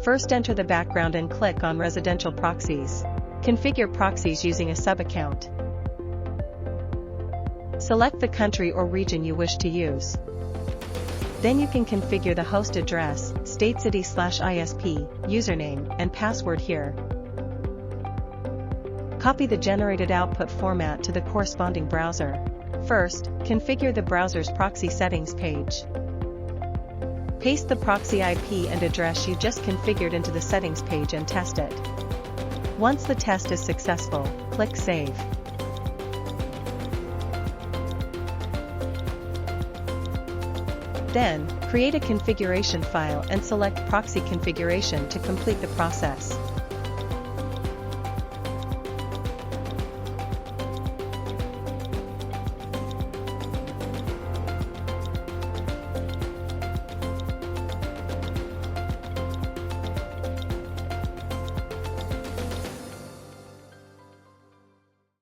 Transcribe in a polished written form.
First, enter the background and click on Residential Proxies. Configure proxies using a sub-account. Select the country or region you wish to use. Then you can configure the host address, state city/ISP, username, and password here. Copy the generated output format to the corresponding browser. First, configure the browser's proxy settings page. Paste the proxy IP and address you just configured into the settings page and test it. Once the test is successful, click Save. Then, create a configuration file and select Proxy Configuration to complete the process.